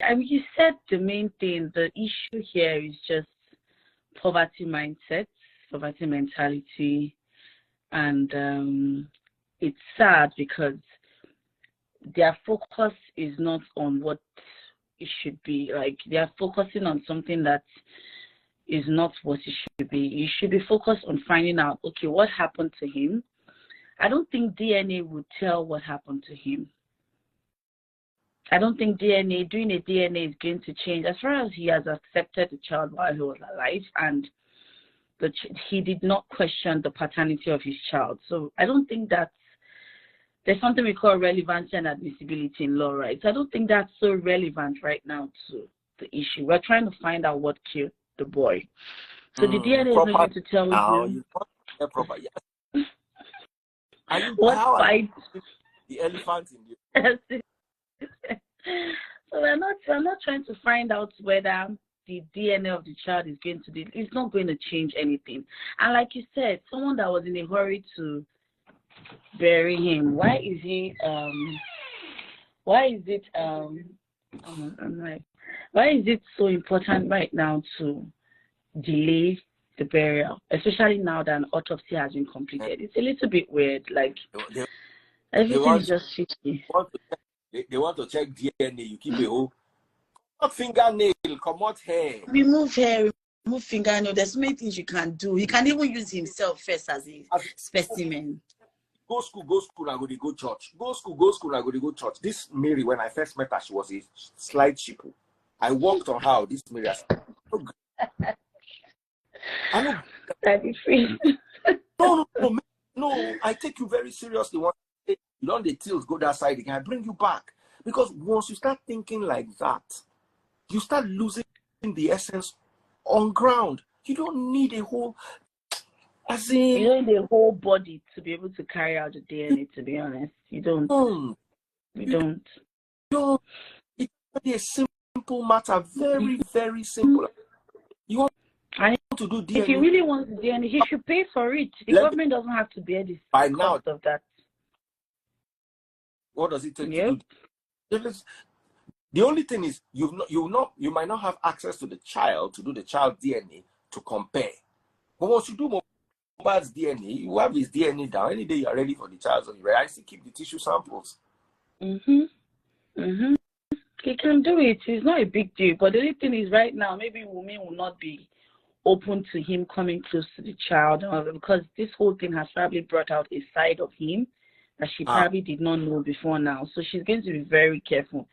I mean, you said the main thing. The issue here is just poverty mindset, poverty mentality, and it's sad because their focus is not on what it should be. Like, they are focusing on something that is not what it should be. You should be focused on finding out, okay, what happened to him. I don't think DNA would tell what happened to him. I don't think doing a DNA is going to change. As far as he has accepted the child while he was alive, and he did not question the paternity of his child. So I don't think there's something we call relevancy and admissibility in law, right? So I don't think that's so relevant right now to the issue. We're trying to find out what killed the boy. So the DNA is not going to tell you. Yes. What fight? The elephant in you. So we're not trying to find out whether the DNA of the child is going to be. It's not going to change anything. And like you said, someone that was in a hurry to bury him. Why is it so important right now to delay the burial, especially now that an autopsy has been completed? It's a little bit weird. Like, everything is just fishy. They want to check DNA. You keep a whole fingernail, come out hair. Remove hair, remove fingernail. There's so many things you can do. He can even use himself first as a specimen. Go school, I go church. Go school, I go church. This Mary, when I first met her, she was a slight sheeple. I walked on her. This Mary, I know. That is free. No, I take you very seriously. You don't the tills go that side again. I bring you back. Because once you start thinking like that, you start losing the essence on ground. You don't need a whole, you don't need a whole body to be able to carry out the DNA, to be honest. You don't. You don't. It's a simple matter. Very, very simple. You want to do DNA. If he really wants the DNA, he should pay for it. The government doesn't have to bear the cost of that. What does it take to do? The only thing is you might not have access to the child to do the child DNA to compare. But once you do MohBad's DNA, you have his DNA down. Any day you are ready for the child, I still keep the tissue samples. He can do it. It's not a big deal. But the only thing is, right now, maybe women will not be open to him coming close to the child, because this whole thing has probably brought out a side of him that she probably did not know before now. So she's going to be very careful.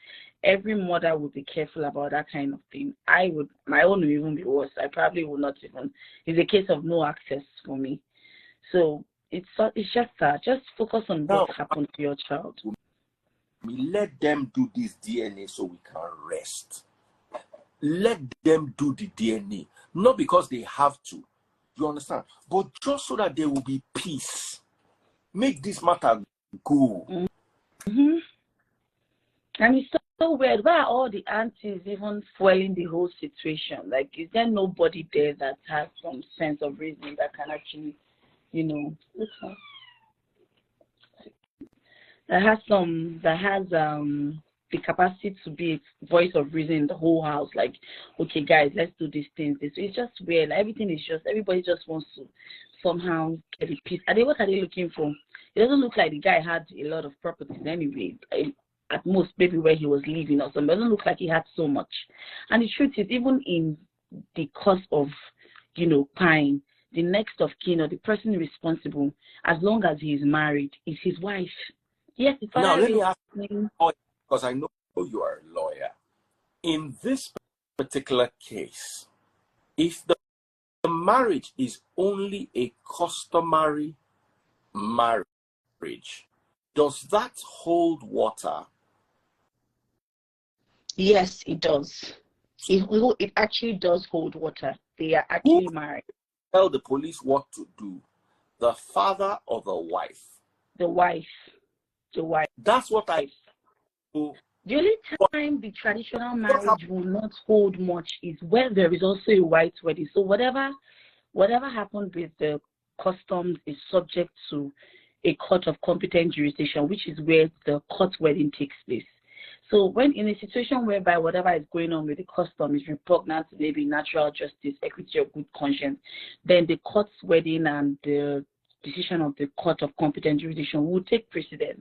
Every mother would be careful about that kind of thing. My own will even be worse. I probably will not even. It's a case of no access for me. So it's just that. Just focus on what happened to your child. We let them do this DNA so we can rest. Let them do the DNA. Not because they have to. You understand? But just so that there will be peace. Make this matter go. And it's so weird. Why are all the aunties even fueling the whole situation? Like, is there nobody there that has some sense of reason that can actually, that has the capacity to be a voice of reason in the whole house? Like, okay, guys, let's do these things. It's just weird. Everything is just, everybody just wants to somehow get a piece. What are they looking for? It doesn't look like the guy had a lot of properties anyway. At most, maybe where he was living or something. It doesn't look like he had so much. And the truth is, even in the cause of, pine, the next of kin or the person responsible, as long as he is married, is his wife. Yes, it's now let me ask you, because I know you are a lawyer. In this particular case, if the marriage is only a customary marriage, does that hold water? Yes, it does. It actually does hold water. They are actually married. Tell the police what to do. The father or the wife? The wife. The wife. That's what I do. The only time the traditional marriage will not hold much is when there is also a white wedding. So whatever happened with the customs is subject to a court of competent jurisdiction, which is where the court wedding takes place. So when in a situation whereby whatever is going on with the custom is repugnant to maybe natural justice, equity, or good conscience, then the court's wording and the decision of the court of competent jurisdiction will take precedence.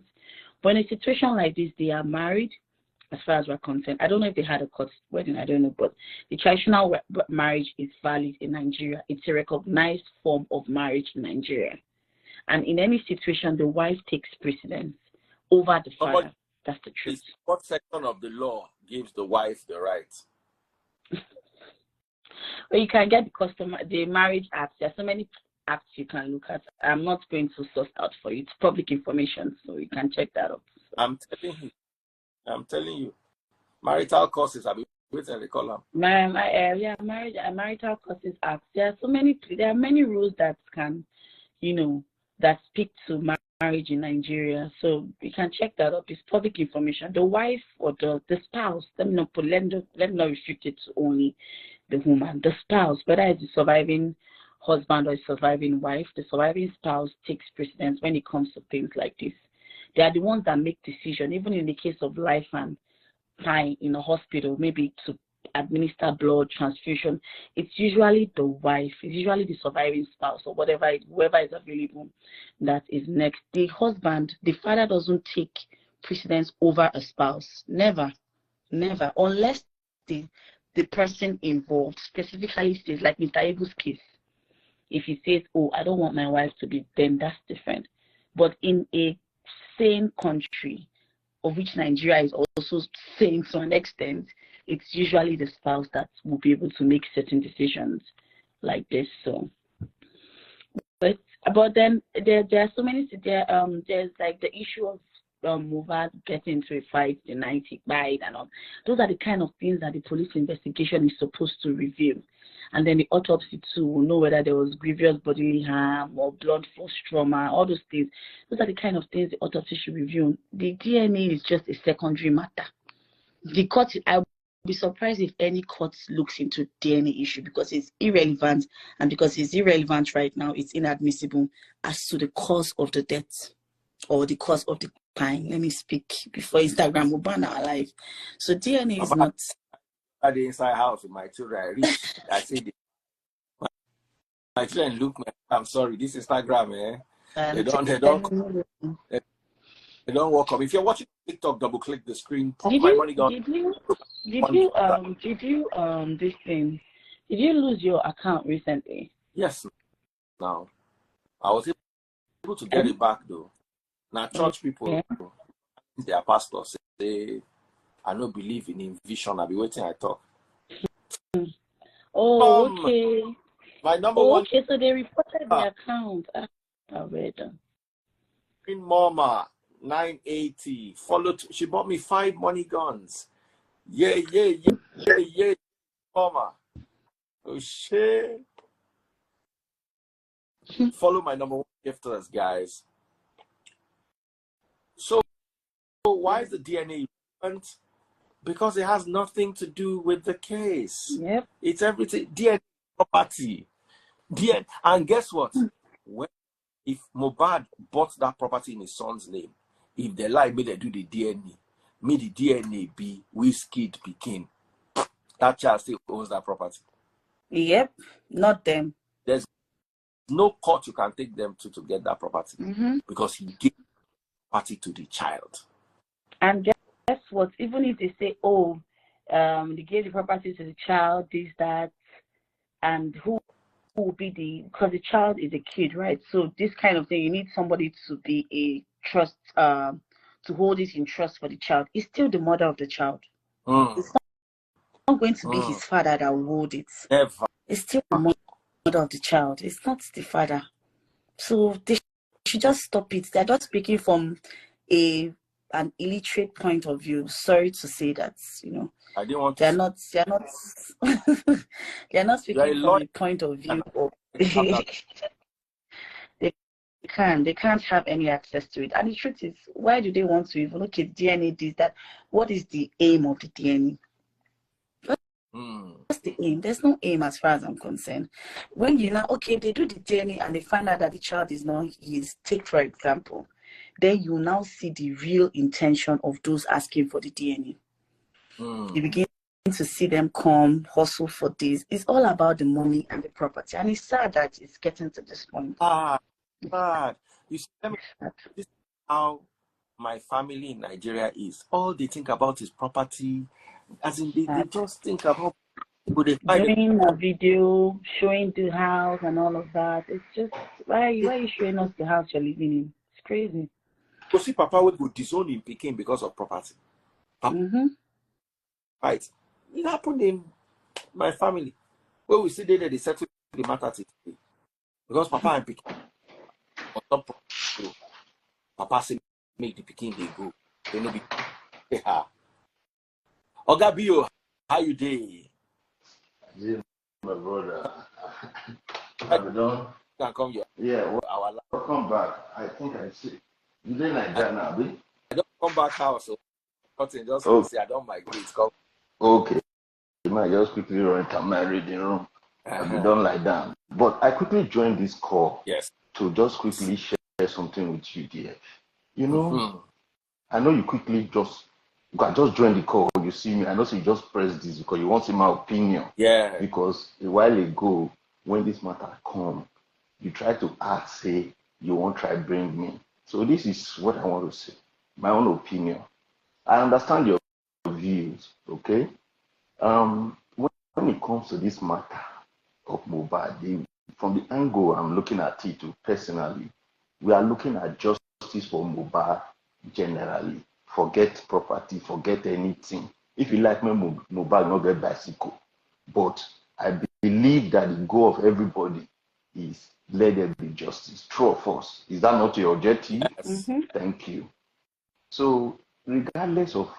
But in a situation like this, they are married, as far as we're concerned. I don't know if they had a court wedding, I don't know, but the traditional marriage is valid in Nigeria. It's a recognized form of marriage in Nigeria. And in any situation, the wife takes precedence over the father. That's the truth. What section of the law gives the wife the right? Well, you can get the Marriage Act. There are so many acts you can look at. I'm not going to source out for you. It's public information, so you can check that up. I'm telling you. Marital causes. I've been waiting to call them. Marital causes act. There are many rules that can, that speak to marriage in Nigeria. So you can check that up. It's public information. The wife or the spouse, let me not restrict it to only the woman. The spouse, whether it's the surviving husband or the surviving wife, the surviving spouse takes precedence when it comes to things like this. They are the ones that make decisions, even in the case of life and dying in a hospital, maybe to administer blood transfusion. It's usually the wife, it's usually the surviving spouse or whoever is available that is next. The husband, the father doesn't take precedence over a spouse. Never, unless the person involved specifically says, like Mr. Ebu's case. If he says, oh, I don't want my wife to be, then that's different. But in a sane country, of which Nigeria is also sane to an extent, it's usually the spouse that will be able to make certain decisions like this. So, but then there are so many. There's like the issue of MohBad getting into a fight the night he died and all. Those are the kind of things that the police investigation is supposed to reveal. And then the autopsy too will know whether there was grievous bodily harm or blunt force trauma, all those things. Those are the kind of things the autopsy should review. The DNA is just a secondary matter. The court, I'll be surprised if any court looks into DNA issue because it's irrelevant, and because it's irrelevant right now, it's inadmissible as to the cause of the death or the cause of the crime. Let me speak before Instagram will ban our life. So DNA is not. At the inside house with my children, I see my children look. I'm sorry, this Instagram, they don't work up. If you're watching TikTok, double click the screen. Did you lose your account recently? Yes. Now, I was able to get it back though. Now, church people, their pastors say, I don't believe in vision. I'll be waiting. I talk. Oh, okay. My number one. Okay, so they reported the account. I read them. In Mama 980 followed. She bought me 5 money guns. Yeah. Mama. Oh shit. Follow my number one gifters, guys. So why is the DNA relevant? Because it has nothing to do with the case. Yep. It's everything. DNA property. DNA. And guess what? If MohBad bought that property in his son's name, if they lie, may they do the DNA. May the DNA be Wizkid Pikin. That child still owns that property. Yep. Not them. There's no court you can take them to get that property. Because he gave property to the child. And guess what? Even if they say, oh, they gave the property to the child, this, that, and who will be because the child is a kid, right? So this kind of thing, you need somebody to be a trust, to hold it in trust for the child. It's still the mother of the child. It's not going to be his father that will hold it. Never. It's still the mother of the child. It's not the father. So they should just stop it. They're not speaking from an illiterate point of view. Sorry to say that, I didn't want they're not they're not speaking from a point of view of they can't have any access to it. And the truth is, why do they want to even look at DNA this, that? What is the aim of the DNA? What's the aim? There's no aim as far as I'm concerned. When they do the DNA and they find out that the child is not his, take for example, then you now see the real intention of those asking for the DNA. You begin to see them come, hustle for this. It's all about the money and the property. And it's sad that it's getting to this point. Bad. You see, this is how my family in Nigeria is. All they think about is property. As in, they just think about doing a video, showing the house and all of that. It's just, why are you showing us the house you're living in? It's crazy. You see, Papa will disown in Peking because of property. Right. It happened in my family. Where we see they settle the matter today. Because Papa and Peking on top of Papa say make the Peking they go. They no be Oga Bio, how you dey? Yeah, my brother. Have you done? Can come here. Yeah, well, welcome back. I think I see. You did like that now, babe? I don't come back house, so nothing. Just say I don't migrate. Come. Okay. You might just quickly run to my reading room. Have you done like that? But I quickly joined this call to just quickly share something with you, dear. You know, I know you quickly just joined the call. You see me. I know so you just press this because you want to see my opinion. Yeah. Because a while ago, when this matter come, you try to ask, say, you won't try bring me. So this is what I want to say. My own opinion. I understand your views, okay? When it comes to this matter of MohBad, from the angle I'm looking at it personally, we are looking at justice for MohBad generally. Forget property, forget anything. If you like me, MohBad not get bicycle. But I believe that the goal of everybody is let there be justice. True or false? Is that not your objective? Yes. Thank you. So regardless of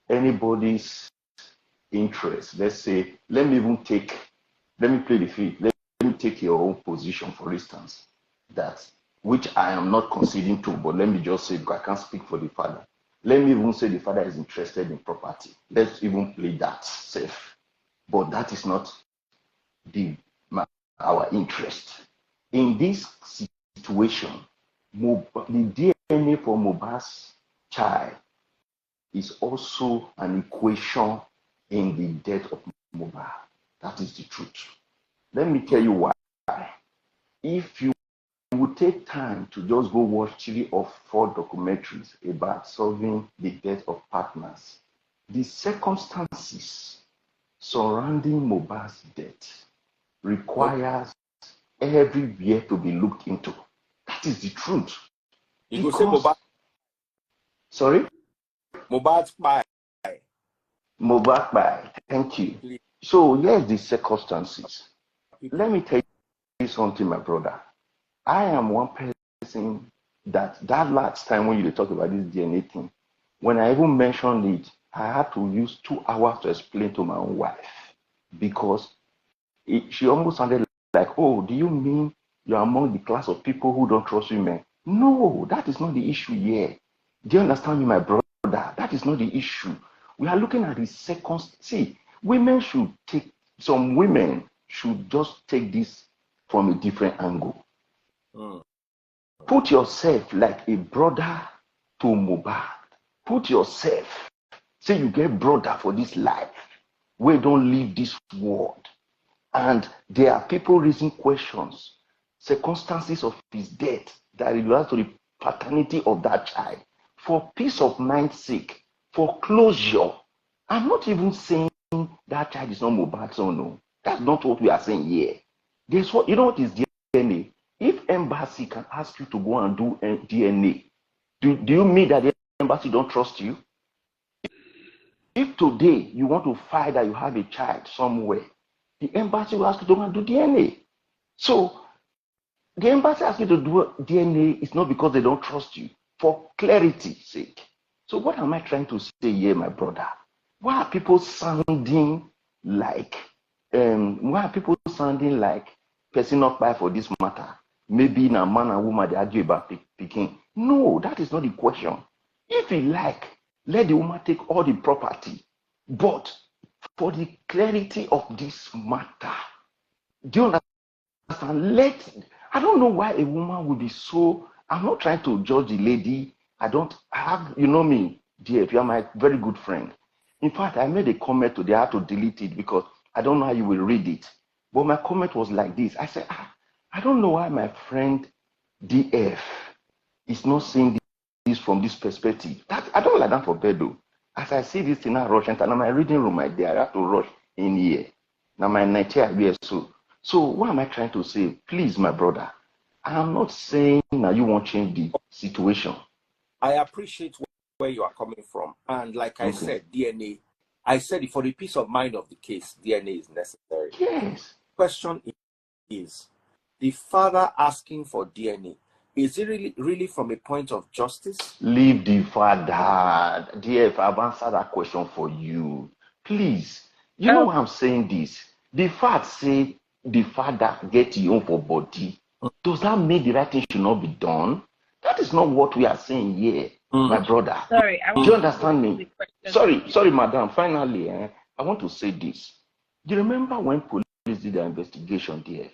anybody's interest, let's say, let me play the field. Let me take your own position, for instance, that which I am not conceding to, but let me just say, I can't speak for the father. Let me even say the father is interested in property. Let's even play that safe. But that is not our interest. In this situation, the DNA for MohBad's child is also an equation in the death of MohBad. That is the truth. Let me tell you why. If you would take time to just go watch 3 or 4 documentaries about solving the death of partners, the circumstances surrounding MohBad's death requires everywhere to be looked into. That is the truth. You go say MohBad. Sorry? MohBad's pie. MohBad pie. Thank you. Please. So here's the circumstances. Let me tell you something, my brother. I am one person that last time when you talked about this DNA thing, when I even mentioned it, I had to use 2 hours to explain to my own wife because she almost sounded like, oh, do you mean you're among the class of people who don't trust women? No, that is not the issue here. Do you understand me, my brother? That is not the issue. We are looking at the second. See, some women should just take this from a different angle. Put yourself like a brother to MohBad. Put yourself, say you get brother for this life. We don't leave this world. And there are people raising questions, circumstances of his death that relate to the paternity of that child. For peace of mind's sake, for closure. I'm not even saying that child is not MohBad's son. No. That's not what we are saying here. Guess what? You know what is DNA? If embassy can ask you to go and do DNA, do you mean that the embassy don't trust you? If today you want to find that you have a child somewhere, the embassy will ask you to go and do DNA. So the embassy asks you to do DNA is not because they don't trust you, for clarity's sake. So what am I trying to say here, my brother? Why are people sounding like person not buy for this matter? Maybe in a man and woman they argue about picking. No, that is not the question. If you like, let the woman take all the property. But for the clarity of this matter, do you understand? I don't know why a woman would be so. I'm not trying to judge the lady. You know me, dear, you are my very good friend. In fact, I made a comment today. I had to delete it because I don't know how you will read it. But my comment was like this. I said, I don't know why my friend DF is not seeing this from this perspective. I don't like that for bed though. As I see this thing, I rush into my reading room, my dear. I have to rush in here. Now my night here, so what am I trying to say? Please, my brother, I'm not saying that you won't change the situation. I appreciate where you are coming from. And like I said, DNA, I said it for the peace of mind of the case, DNA is necessary. Yes. Question is, the father asking for DNA, is it really from a point of justice? Leave the father. DF, I've answered that question for you. Please. You know why I'm saying this? The fact say the father get you own for body. Does that mean the right thing should not be done? That is not what we are saying here, my brother. Sorry, do you understand me? Sorry, madam. Finally, I want to say this. Do you remember when police did their investigation, DF?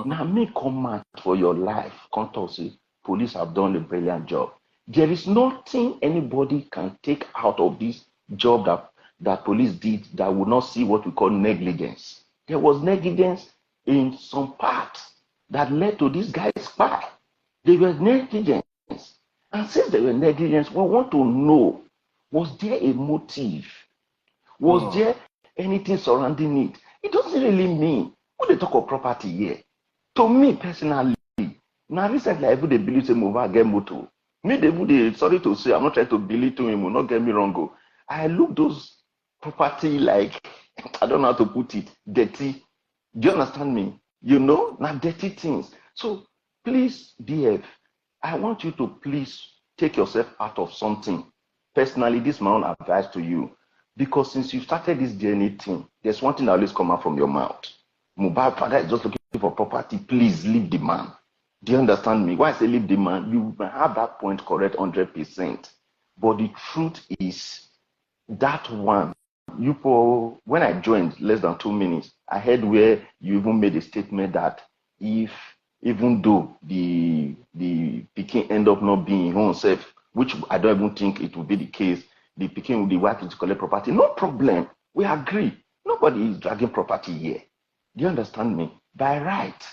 Now, me come out for your life. Come talk, say, police have done a brilliant job. There is nothing anybody can take out of this job that police did that would not see what we call negligence. There was negligence in some parts that led to this guy's spy. They were negligence. And since they were negligence, we want to know, was there a motive? Was there anything surrounding it? It doesn't really mean, when they talk of property here, to me personally, now recently I even they believe say MohBad get motor. Me they sorry to say, I'm not trying to belittle him, will not get me wrong. I look those property like, I don't know how to put it, dirty. Do you understand me? You know, not dirty things. So please, DF, I want you to please take yourself out of something. Personally, this is my own advice to you. Because since you started this journey thing, there's one thing that always come out from your mouth. MohBad father is just looking for property. Please leave the man. Do you understand me? Why I say leave the man? You have that point correct 100%. But the truth is that one. When I joined less than 2 minutes, I heard where you even made a statement that even though the Pikin end up not being his own self, which I don't even think it will be the case, the Pikin will be working to collect property. No problem. We agree. Nobody is dragging property here. Do you understand me? By right.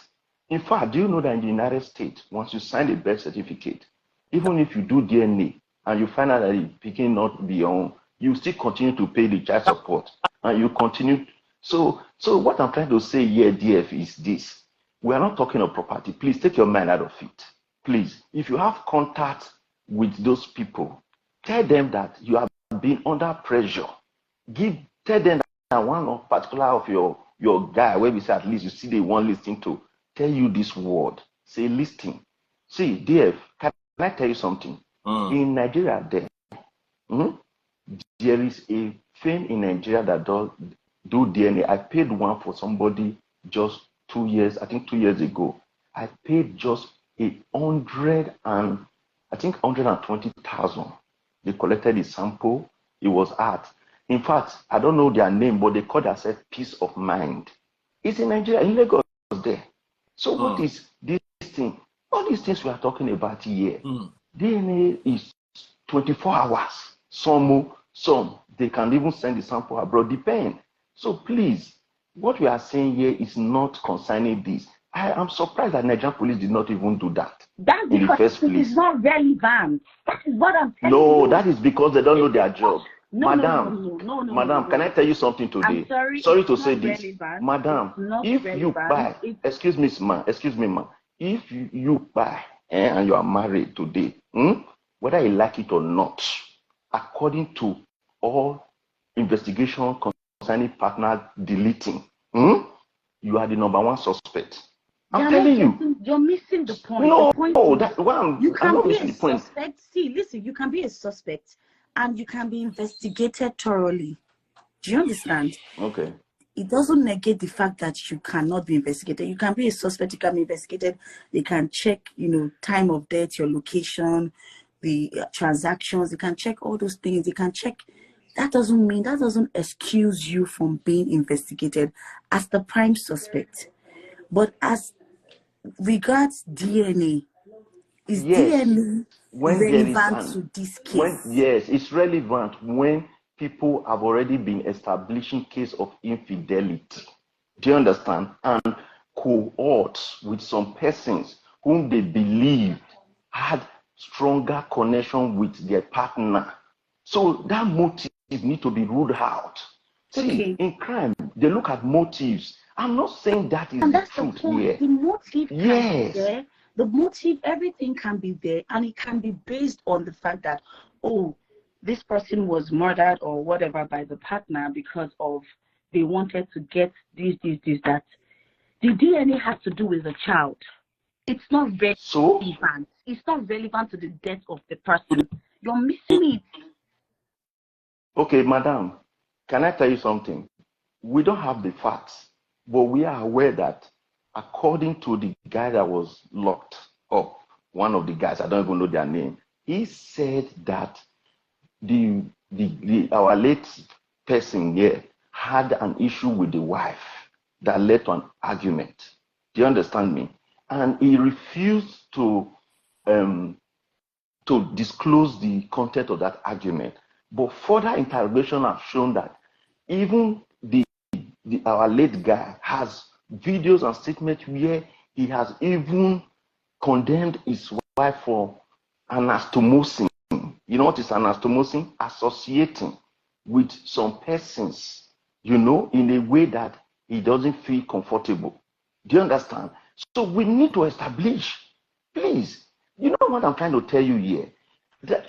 In fact, do you know that in the United States, once you sign a birth certificate, even if you do DNA and you find out that the Pikin not be your own, you still continue to pay the child support and you continue. So what I'm trying to say here, DF, is this. We are not talking of property. Please take your mind out of it. Please, if you have contact with those people, tell them that you have been under pressure. Tell them that one of particular of your guy, where we say at least you see the one listening to, tell you this word. Say listen. See, DF, can I tell you something? In Nigeria, there is a firm in Nigeria that do DNA. I paid one for somebody just 2 years, I think 2 years ago. I paid just 120,000. They collected the sample. It was art. In fact, I don't know their name, but they call themselves Peace of Mind. It's in Nigeria, in Lagos there. So what is this thing? All these things we are talking about here, DNA is 24 hours. Some they can even send the sample abroad, depend. So please, what we are saying here is not concerning this. I am surprised that Nigerian police did not even do that. That's in the first place. It is not relevant. That is what I'm telling you. No, that is because they don't know their job. No, Madam, can I tell you something today? I'm sorry to say this. relevant. Madam, if you buy, excuse me, ma. If you buy and you are married today, whether you like it or not, according to all investigation concerning partner deleting, you are the number one suspect. I'm telling you. You're missing the point. No, the point is, that one. You can be a suspect. See, listen, you can be a suspect and you can be investigated thoroughly. Do you understand? Okay. It doesn't negate the fact that you cannot be investigated. You can be a suspect, you can be investigated. They can check, time of death, your location, the transactions. They can check all those things. They can check. That doesn't excuse you from being investigated as the prime suspect. But as regards DNA, is DNA relevant to this case? Yes, it's relevant when people have already been establishing case of infidelity. Do you understand? And cohorts with some persons whom they believed had stronger connection with their partner. So that motive need to be ruled out. See, in crime, they look at motives. I'm not saying that is and the that's truth the point. here. The motive can Yes. be there. The motive, everything can be there, and it can be based on the fact that, oh, this person was murdered or whatever by the partner because of they wanted to get this, that. The DNA has to do with the child. It's not relevant. So, it's not relevant to the death of the person. You're missing it. okay, madam, can I tell you something? We don't have the facts, but we are aware that according to the guy that was locked up, one of the guys, I don't even know their name, he said that our late person here had an issue with the wife that led to an argument. Do you understand me? And he refused to disclose the content of that argument. But further interrogation has shown that even our late guy has videos and statements where he has even condemned his wife for anastomosing. You know what is anastomosing? Associating with some persons, in a way that he doesn't feel comfortable. Do you understand? So we need to establish, please, you know what I'm trying to tell you here?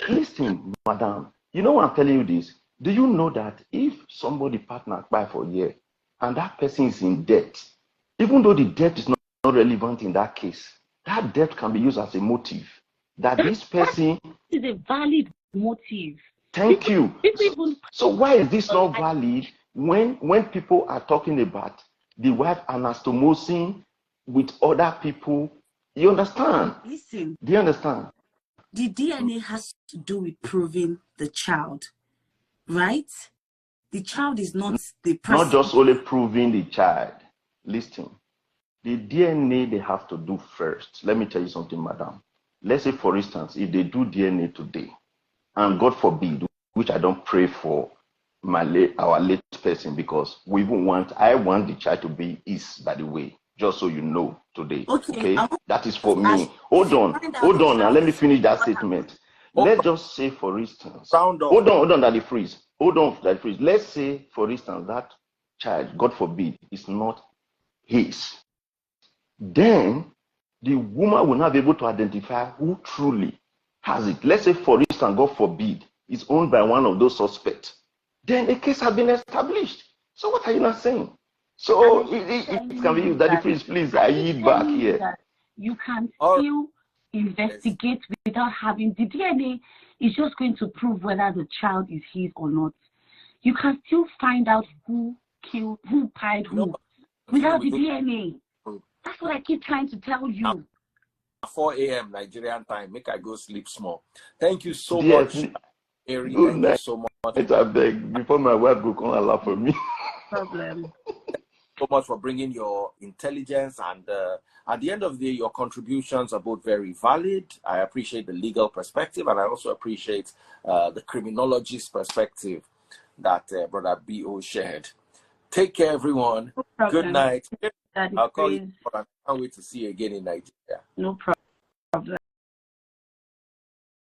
Listen, madam, you know what I'm telling you this? Do you know that if somebody partner apply for a year and that person is in debt, even though the debt is not relevant in that case, that debt can be used as a motive. That this person is a valid motive. Thank you. So why is this not valid when people are talking about the wife anastomosing with other people? You understand? Listen. Do you understand? The DNA has to do with proving the child, right? The child is not the person. Not just only proving the child. Listen, the DNA they have to do first. Let me tell you something, madam. Let's say, for instance, if they do DNA today, and God forbid, which I don't pray for our late person, because I want the child to be his, by the way, just so you know today. Okay? That is for me. Hold on. Now let me finish that statement. Let's just say, for instance, hold on, Daddy Freeze. Hold on, Daddy Freeze. Let's say, for instance, that child, God forbid, is not his. Then the woman will not be able to identify who truly has it. Let's say, for instance, God forbid, it's owned by one of those suspects. Then a case has been established. So what are you not saying? So it can be used. Daddy Freeze, please, I yield back here. You can still investigate without having the DNA. Is just going to prove whether the child is his or not. You can still find out who killed, who piled who, without the DNA. That's what I keep trying to tell you. 4 a.m. Nigerian time. Make I go sleep small. Thank you so much, Ari. Thank you so much. I beg, before my wife go come and laugh for me. Problem. So much for bringing your intelligence, and at the end of the day, your contributions are both very valid. I appreciate the legal perspective, and I also appreciate the criminologist perspective that Brother B.O. shared. Take care, everyone. Good night. I'll call you. I can't wait to see you again in Nigeria. No problem.